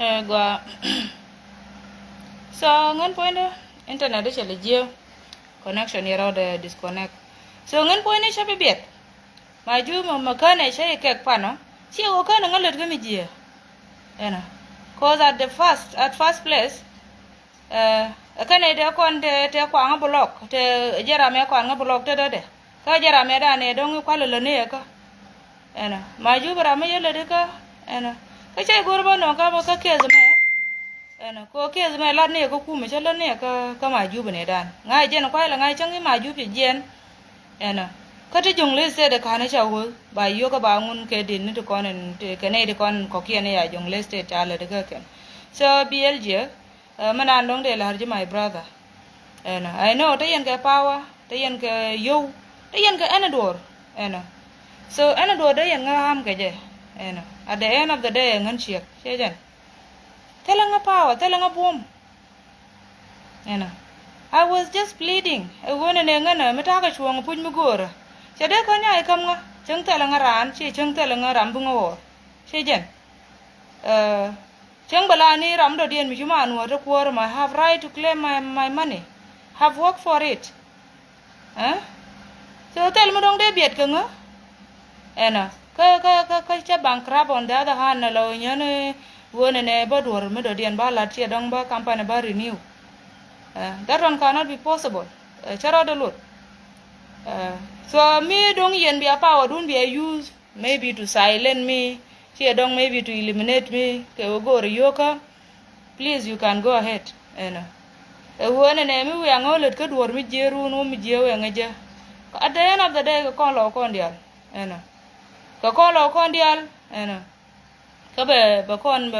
Gua so ngan point internet is legit connection here the disconnect. So ngan point is shape biet. Maju makane shay kek pano. Si o kana ngalet gami jia. Cause at first place kane de kon te kwa nga block te jerame kwa nga block te de. Ka jerame da ne dong kwa le ne ka. Maju bara me yele de ka. Ka chay gurba no ka ba ka kezme. Ko kezme la ne ko kuumɛ chala ne ka maju bene dan. Ngai jen kwa la ngai changi maju pi jen. Kati jonglei state kana chawo ba yo ka ba ngun ke din to kon te kane de kon ko kiene ya jonglei state ala de ka ken. So BLJ manan dong de la harji my brother. I know te yen ka power, te yen ka yo, te yen ka anador. So anador de yen ngam ke je. At the end of the day ngan chiek shejen. Telling a power, telling a boom. I was just pleading. I won an engana metaka chuang put mugora. Shade kanya I come chung telling a ran, she chung telling a rambung or. Shejen. Chung balani ramdo dian mijuman water quorum. I have right to claim my money. Have worked for it. So tell me don't they be at Kunga? Ka bankrupt on the other hand lo nyane wone ne badwar medo dian ba la tia dong ba company ba renew. That one cannot be possible. Chara de lot. So me don't yen be a power don't be a use maybe to silence me. Tia dong maybe to eliminate me. Ke go yoka. Please you can go ahead. Wone ne me we angolet ka dwar mi jeru no mi jewe ngaja. At the end of the day ko lo kon dial. Ka kolo kon dial ka be kon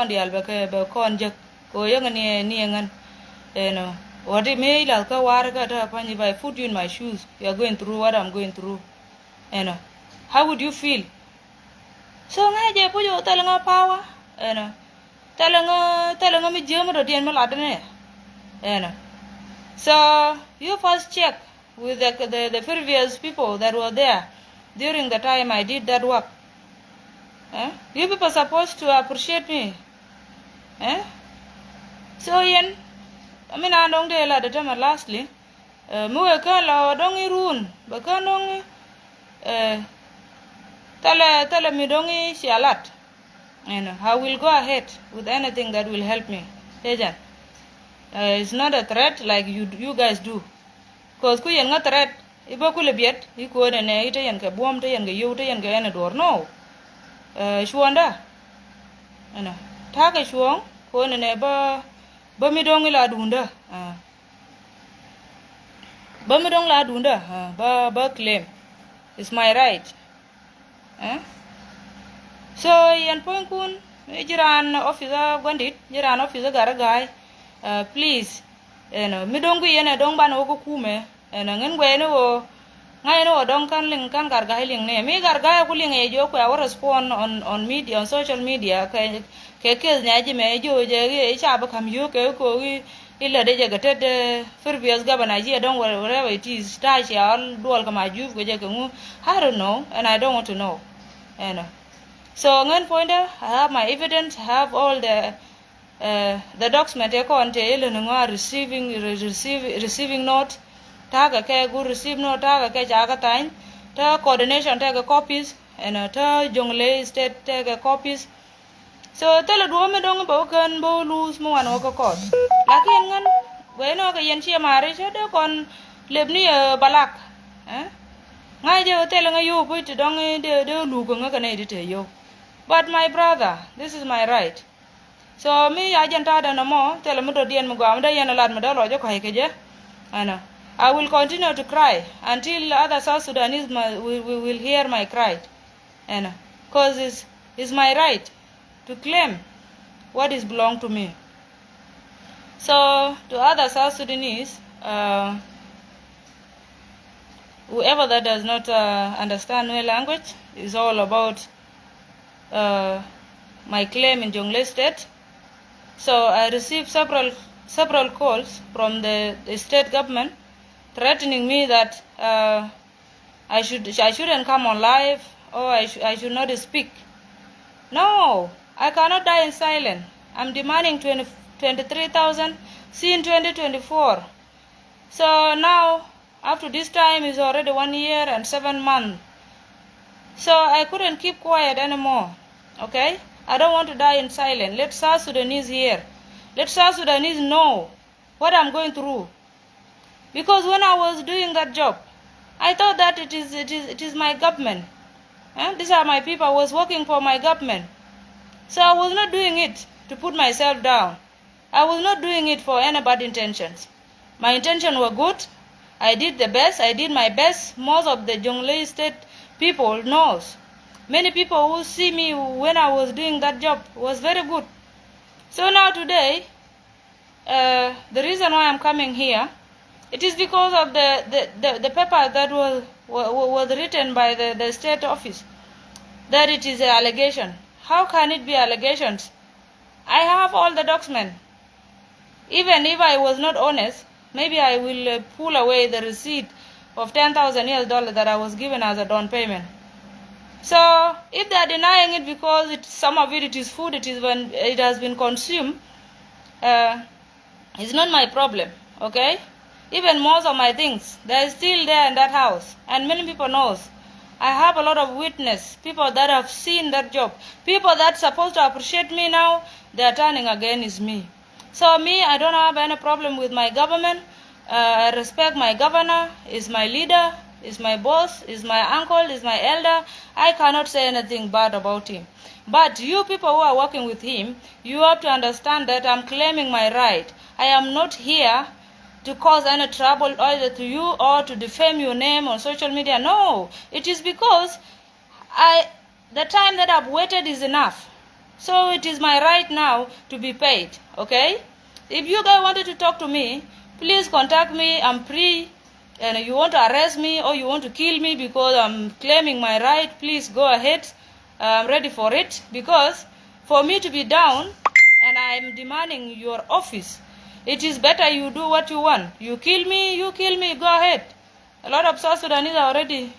dial be kon je ko yang ni ngan what it may la ka war ka ta pani by put you in my shoes you are going through what I'm going through how would you feel so ngai je pu yo talanga power talanga mi je mo do dien ma la ne so you first check with the previous people that were there during the time I did that work. You people supposed to appreciate me. So yen, I mean I don't de la the time lastly. Muwe ka la dongi run, baka dongi tala mi dongi sialat. I will go ahead with anything that will help me. It's not a threat like you guys do. Cause ku yen nga threat iba kule biet iko ne ite yen ka bom te yen ga yu te yen ga ene dor no shuanda ta ga shuong ko ne ba mi dong la dunda ba mi dong la dunda ba claim it's my right so yen point kun jiran officer gondit jiran officer garagai please mi dong ku yen dong ban ko kuumɛ ngen gwe no ngai no dong kan ling kan garga ling ne mi garga ku ling e jo ku our respond on media on social media ke nya ji me jo je e cha ba kam yo ke ko ila de je gate de previous governor ji dong whatever it is ta cha dual ka ma ju ko je ke mu I don't know and I don't want to know so ngen point I have my evidence I have all the document e ko ante ile no receiving note taga ke go receive no taga ke jaga tain ta coordination taga copies ta jonglei state taga copies so tele do me dong bo kan bo lose mo an ko kot lakin ngan we no ka yen chi mare che de kon lebni balak ngai je tele ngai yo pu ti dong de lu ko nga ne de yo but my brother this is my right so me agenta da no mo tele mo do dien mo gam da yen lat mo da lo je ko ke je I will continue to cry until other South Sudanese will hear my cry. Because it's my right to claim what is belong to me. So to other South Sudanese, whoever that does not understand Nuer language, is all about my claim in Jonglei State. So I received several calls from the state government threatening me that I shouldn't come on live or I should not speak. No, I cannot die in silence. I'm demanding 23,000 since 2024. So now, up to this time, is already 1 year and 7 months. So I couldn't keep quiet anymore, okay? I don't want to die in silence. Let South Sudanese hear. Let South Sudanese know what I'm going through. Because when I was doing that job, I thought that it is my government. These are my people. I was working for my government. So I was not doing it to put myself down. I was not doing it for any bad intentions. My intentions were good. I did the best. I did my best. Most of the Jonglei state people knows. Many people who see me when I was doing that job was very good. So now today, the reason why I'm coming here, it is because of the paper that was written by the state office, that it is an allegation. How can it be allegations? I have all the documents. Even if I was not honest, maybe I will pull away the receipt of $10,000 that I was given as a down payment. So if they are denying it because some of it is food, it is when it has been consumed, it's not my problem, okay? Even most of my things, they're still there in that house, and many people knows. I have a lot of witness, people that have seen that job. People that supposed to appreciate me now, they are turning against me. So me, I don't have any problem with my government. I respect my governor, is my leader, is my boss, is my uncle, is my elder. I cannot say anything bad about him. But you people who are working with him, you have to understand that I'm claiming my right. I am not here to cause any trouble either to you or to defame your name on social media. No, it is because the time that I've waited is enough. So it is my right now to be paid, okay? If you guys wanted to talk to me, please contact me. I'm free. And you want to arrest me or you want to kill me because I'm claiming my right, please go ahead. I'm ready for it, because for me to be down and I'm demanding your office, it is better you do what you want. You kill me, go ahead. A lot of South Sudanese are already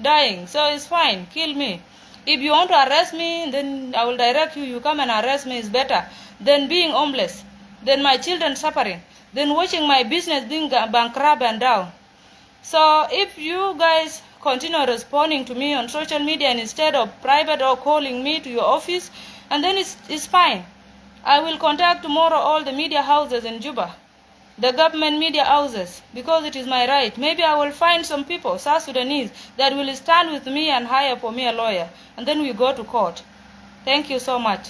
dying, so it's fine, kill me. If you want to arrest me, then I will direct you, you come and arrest me is better than being homeless, than my children suffering, than watching my business being bankrupt and down. So if you guys continue responding to me on social media and instead of private or calling me to your office, and then it's fine. I will contact tomorrow all the media houses in Juba, the government media houses, because it is my right. Maybe I will find some people, South Sudanese, that will stand with me and hire for me a lawyer, and then we go to court. Thank you so much.